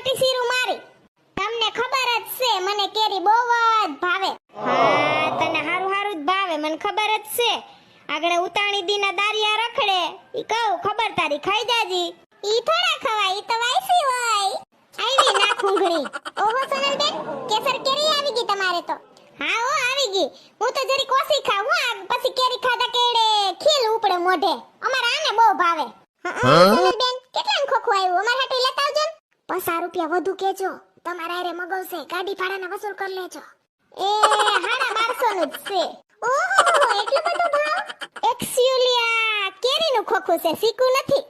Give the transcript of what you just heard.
ખાટી સીરું મારી. તમને ખબર જ છે મને કેરી બહુ જ ભાવે. હા તને હારું હારું જ ભાવે, મને ખબર જ છે. આગળ ઉતાણી દીના દારિયા રખડે ઈ કહું ખબર તારી ખાઈ જાજી. ઈ થોડા ખવાય, ઈ તો વાઈસી હોય. આવી ના ખુંગણી. ઓહો સોનલબેન, કેસર કેરી આવી ગઈ તમારે તો. હા હો આવી ગઈ. હું તો જરી કોસી ખાઉં આ પછી કેરી ખાધા કેડે ખીલ ઉપડે મોઢે. અમાર આને બહુ ભાવે. સોનલબેન કેટલાનું ખોખું આવ્યું? અમાર હાટુ લેતા આવજો ને. 50 રૂપિયા વધુ કેજો. તમારા હારે મગવશે, ગાડી ભાડાના વસૂલ કરી લેજો. એ 1250 નું જ છે. ઓહો એટલું બધું ભાવ? એક્ચ્યુઅલી આ કેરીનું ખોખું છે, સીકું નથી.